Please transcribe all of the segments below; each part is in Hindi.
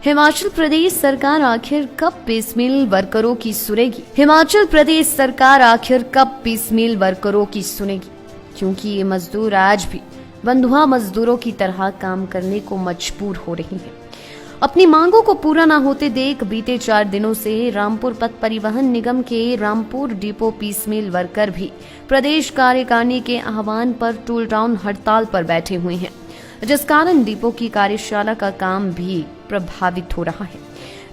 हिमाचल प्रदेश सरकार आखिर कब पीसमील वर्करों की सुनेगी? हिमाचल प्रदेश सरकार आखिर कब पीसमील वर्करों की सुनेगी? क्योंकि ये मजदूर आज भी बंधुआ मजदूरों की तरह काम करने को मजबूर हो रही हैं। अपनी मांगों को पूरा न होते देख बीते 4 दिनों से रामपुर पथ परिवहन निगम के रामपुर डिपो पीसमील वर्कर भी प्रदेश कार्यकारिणी के आह्वान पर टूल डाउन हड़ताल पर बैठे हुए हैं, जिस कारण डिपो की कार्यशाला का काम भी प्रभावित हो रहा है।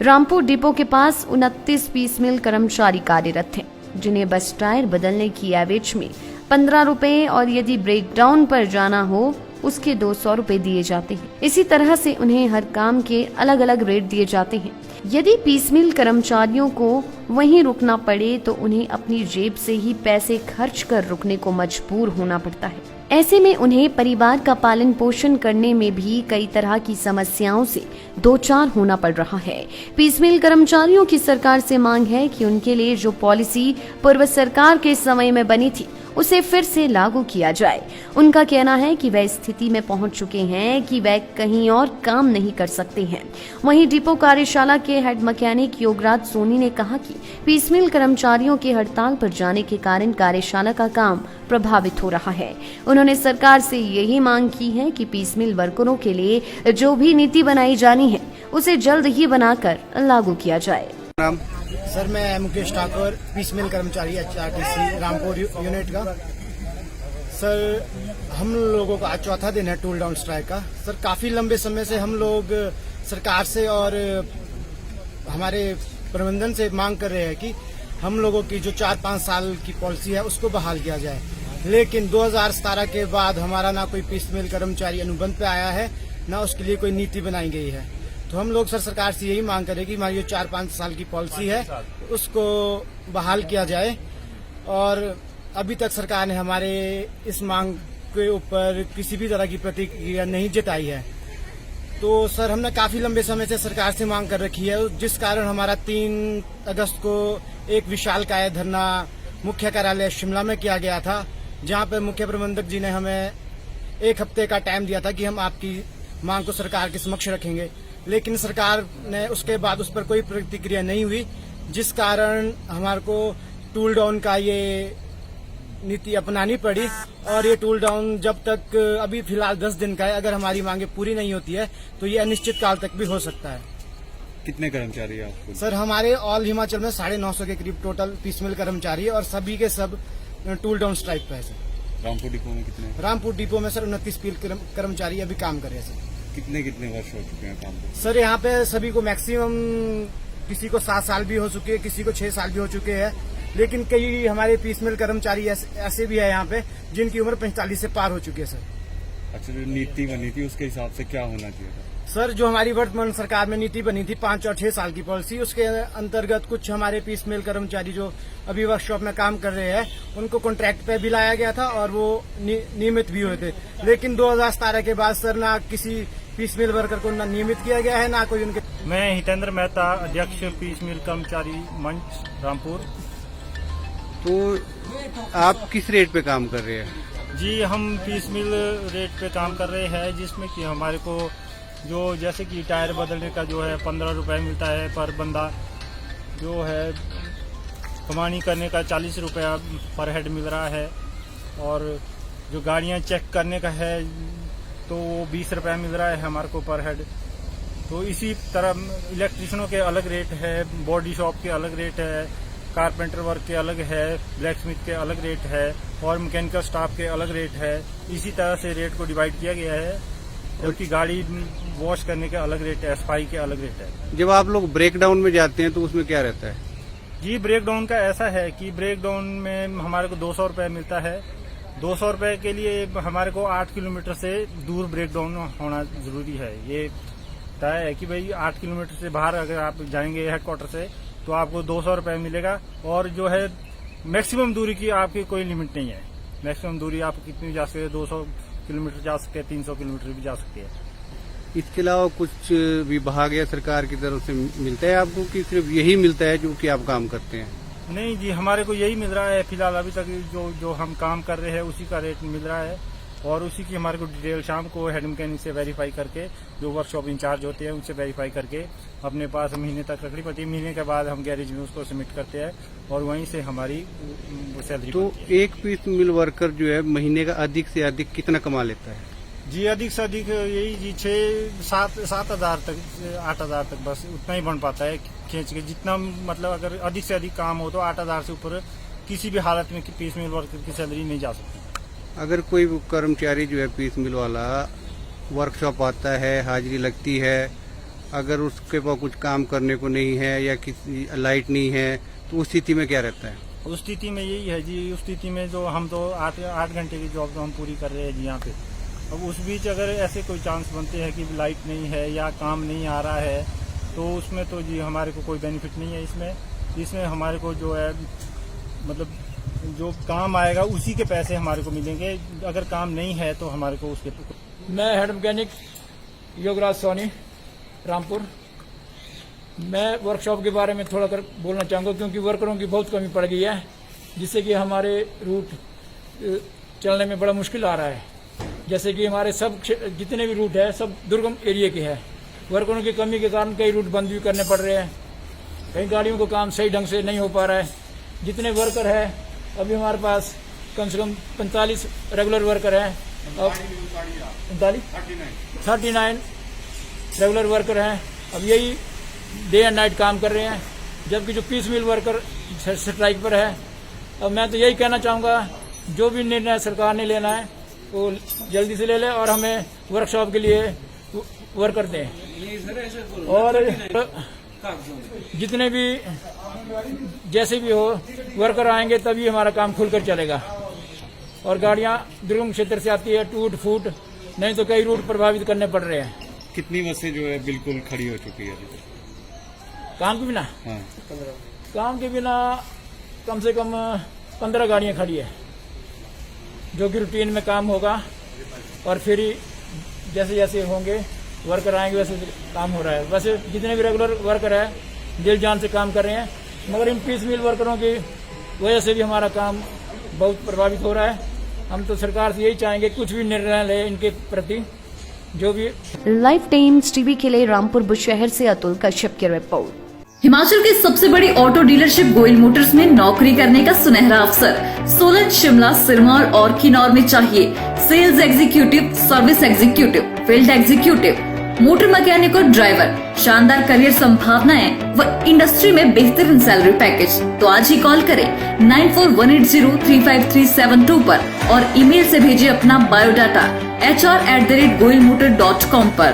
रामपुर डिपो के पास 29 पीसमील कर्मचारी कार्यरत हैं, जिन्हें बस टायर बदलने की एवज में 15 रुपए और यदि ब्रेकडाउन पर जाना हो उसके 200 रुपए दिए जाते हैं। इसी तरह से उन्हें हर काम के अलग अलग रेट दिए जाते हैं। यदि पीसमील कर्मचारियों को वहीं रुकना पड़े तो उन्हें अपनी जेब से ही पैसे खर्च कर रुकने को मजबूर होना पड़ता है। ऐसे में उन्हें परिवार का पालन पोषण करने में भी कई तरह की समस्याओं से दो चार होना पड़ रहा है। पीसमील कर्मचारियों की सरकार से मांग है कि उनके लिए जो पॉलिसी पूर्व सरकार के समय में बनी थी उसे फिर से लागू किया जाए। उनका कहना है कि वह स्थिति में पहुंच चुके हैं कि वह कहीं और काम नहीं कर सकते हैं। वहीं डिपो कार्यशाला के हेड मैकेनिक योगराज सोनी ने कहा कि पीसमील कर्मचारियों के हड़ताल पर जाने के कारण कार्यशाला का काम प्रभावित हो रहा है। उन्होंने सरकार से यही मांग की है कि पीसमील वर्करों के लिए जो भी नीति बनाई जानी है उसे जल्द ही बनाकर लागू किया जाए। सर, मैं मुकेश ठाकुर, पीसमील कर्मचारी HRTC रामपुर यूनिट का। सर, हम लोगों का आज चौथा दिन है टूल डाउन स्ट्राइक का। सर, काफी लंबे समय से हम लोग सरकार से और हमारे प्रबंधन से मांग कर रहे हैं कि हम लोगों की जो 4-5 साल की पॉलिसी है उसको बहाल किया जाए, लेकिन 2017 के बाद हमारा ना कोई पीसमील कर्मचारी अनुबंध पे आया है, ना उसके लिए कोई नीति बनाई गई है। तो हम लोग सर सरकार से यही मांग करें कि हमारी जो 4-5 साल की पॉलिसी है उसको बहाल किया जाए। और अभी तक सरकार ने हमारे इस मांग के ऊपर किसी भी तरह की प्रतिक्रिया नहीं जताई है। तो सर, हमने काफी लंबे समय से सरकार से मांग कर रखी है, जिस कारण हमारा 3 अगस्त को एक विशालकाय धरना मुख्य कार्यालय शिमला में किया गया था, जहां पर मुख्य प्रबंधक जी ने हमें 1 हफ्ते का टाइम दिया था कि हम आपकी मांग को सरकार के समक्ष रखेंगे, लेकिन सरकार ने उसके बाद उस पर कोई प्रतिक्रिया नहीं हुई, जिस कारण हमारे को टूल डाउन का ये नीति अपनानी पड़ी। और ये टूल डाउन जब तक अभी फिलहाल 10 दिन का है, अगर हमारी मांगे पूरी नहीं होती है तो ये अनिश्चित काल तक भी हो सकता है। कितने कर्मचारी हैं आपको? सर, हमारे ऑल हिमाचल में 950 के करीब टोटल पीसमील कर्मचारी है और सभी के सब टूल डाउन स्ट्राइक पे है। सर, रामपुर डिपो में कितने? रामपुर डिपो में सर 29 पील कर्मचारी अभी काम कर रहे हैं। सर, कितने वर्ष हो चुके हैं काम को? सर, यहाँ पे सभी को मैक्सिमम किसी को 7 साल भी हो चुके हैं, किसी को 6 साल भी हो चुके हैं, लेकिन कई हमारे पीसमील कर्मचारी ऐसे भी है यहाँ पे जिनकी उम्र 45 से पार हो चुकी है। सर, अच्छा, जो नीति बनी थी उसके हिसाब से क्या होना चाहिए था? सर, जो हमारी वर्तमान सरकार में नीति बनी थी 5 और 6 साल की पॉलिसी, उसके अंतर्गत कुछ हमारे पीसमील कर्मचारी जो अभी वर्कशॉप में काम कर रहे हैं उनको कॉन्ट्रैक्ट पे भी लाया गया था और वो नियमित भी हुए थे, लेकिन 2017 के बाद सर ना किसी पीसमील वर्कर को ना नियमित किया गया है, ना कोई उनके। मैं हितेंद्र मेहता, अध्यक्ष पीसमील कर्मचारी मंच रामपुर। तो आप किस रेट पे काम कर रहे हैं? जी, हम पीसमील रेट पे काम कर रहे हैं, जिसमें कि हमारे को जो जैसे कि टायर बदलने का जो है 15 रुपए मिलता है पर बंदा, जो है कमानी करने का 40 रुपया पर हेड मिल रहा है, और जो गाड़ियां चेक करने का है तो वो 20 रुपया मिल रहा है हमारे को पर हेड। तो इसी तरह इलेक्ट्रिशियनों के अलग रेट है, बॉडी शॉप के अलग रेट है, कारपेंटर वर्क के अलग है, ब्लैक स्मिथ के अलग रेट है और मैकेनिकल स्टाफ के अलग रेट है। इसी तरह से रेट को डिवाइड किया गया है, जबकि गाड़ी वॉश करने के अलग रेट है, सफाई के अलग रेट है। जब आप लोग ब्रेक डाउन में जाते हैं तो उसमें क्या रहता है? जी, ब्रेक डाउन का ऐसा है कि ब्रेक डाउन में हमारे को 200 रुपये मिलता है। 200 रुपये के लिए हमारे को 8 किलोमीटर से दूर ब्रेक डाउन होना जरूरी है। ये तय है कि भाई 8 किलोमीटर से बाहर अगर आप जाएंगे हेडक्वार्टर से तो आपको 200 रुपये मिलेगा, और जो है मैक्सिमम दूरी की आपकी कोई लिमिट नहीं है। मैक्सिमम दूरी आप कितनी भी जा सकते हैं, 200 किलोमीटर जा सकते हैं, 300 किलोमीटर भी जा सकते हैं। इसके अलावा कुछ विभाग या सरकार की तरफ से मिलता है आपको कि सिर्फ यही मिलता है जो कि आप काम करते हैं? नहीं जी, हमारे को यही मिल रहा है फिलहाल। अभी तक जो हम काम कर रहे हैं उसी का रेट मिल रहा है। और उसी की हमारे को डिटेल शाम को हेड मैकेनिक से वेरीफाई करके, जो वर्कशॉप इंचार्ज होते हैं उनसे वेरीफाई करके अपने पास महीने तक रखनी पड़ती है। महीने के बाद हम गैरेज में उसको सबमिट करते हैं और वहीं से हमारी सैलरी। तो एक पीस मिल वर्कर जो है महीने का अधिक से अधिक कितना कमा लेता है? जी अधिक से अधिक यही जी 6-7 हजार तक 8 हजार तक बस उतना ही बन पाता है खींच के। जितना मतलब अगर अधिक से अधिक काम हो तो 8 हजार से ऊपर किसी भी हालत में पीस मिल वर्कर की सैलरी नहीं जा सकती। अगर कोई कर्मचारी जो है पीस मिल वाला वर्कशॉप आता है, हाजिरी लगती है, अगर उसके पास कुछ काम करने को नहीं है या किसी लाइट नहीं है तो उस स्थिति में क्या रहता है? उस स्थिति में यही है जी, उस स्थिति में जो हम तो 8 घंटे की जॉब तो हम पूरी कर रहे हैं जी यहाँ पे। अब उस बीच अगर ऐसे कोई चांस बनते हैं कि लाइट नहीं है या काम नहीं आ रहा है तो उसमें तो जी हमारे को कोई बेनिफिट नहीं है। इसमें हमारे को जो है मतलब जो काम आएगा उसी के पैसे हमारे को मिलेंगे। अगर काम नहीं है तो हमारे को उसके। मैं हेड मैकेनिक योगराज सोनी, रामपुर। मैं वर्कशॉप के बारे में थोड़ा कर बोलना चाहूँगा क्योंकि वर्करों की बहुत कमी पड़ गई है, जिससे कि हमारे रूट चलने में बड़ा मुश्किल आ रहा है। जैसे कि हमारे सब जितने भी रूट है सब दुर्गम एरिया के हैं। वर्करों की कमी के कारण कई रूट बंद भी करने पड़ रहे हैं, कई गाड़ियों को काम सही ढंग से नहीं हो पा रहा है। जितने वर्कर है अभी हमारे पास कम से कम 45 रेगुलर वर्कर हैं। अब 39 रेगुलर वर्कर हैं। अब यही डे एंड नाइट काम कर रहे हैं, जबकि जो पीस मिल वर्कर स्ट्राइक पर है। अब मैं तो यही कहना चाहूँगा, जो भी निर्णय सरकार ने लेना है वो जल्दी से ले ले और हमें वर्कशॉप के लिए वर्कर दें। और जितने भी जैसे भी हो वर्कर आएंगे तभी हमारा काम खुलकर चलेगा। और गाड़ियां दुर्गम क्षेत्र से आती है, टूट फूट, नहीं तो कई रूट प्रभावित करने पड़ रहे हैं। कितनी बसें जो है बिल्कुल खड़ी हो चुकी है अभी? काम के बिना? हाँ। काम के बिना कम से कम 15 गाड़ियां खड़ी है, जो कि रूटीन में काम होगा और फिर जैसे जैसे होंगे वर्कर आएंगे वैसे काम हो रहा है। वैसे जितने भी रेगुलर वर्कर है दिल जान से काम कर रहे हैं, मगर इन पीस मिल वर्करों की वजह से भी हमारा काम बहुत प्रभावित हो रहा है। हम तो सरकार से यही चाहेंगे कुछ भी निर्णय ले इनके प्रति, जो भी। लाइव टाइम्स टीवी के लिए रामपुर बुशहर से अतुल कश्यप की रिपोर्ट। हिमाचल की सबसे बड़ी ऑटो डीलरशिप गोयल मोटर्स में नौकरी करने का सुनहरा अवसर। सोलन, शिमला, सिरमौर और किन्नौर में चाहिए sales executive, service executive, field executive, motor mechanic और ड्राइवर। शानदार करियर संभावनाएं व इंडस्ट्री में बेहतरीन सैलरी पैकेज। तो आज ही कॉल करें 9418035372 पर और ईमेल से भेजिए अपना बायोडाटा hr@goilmotor.com पर।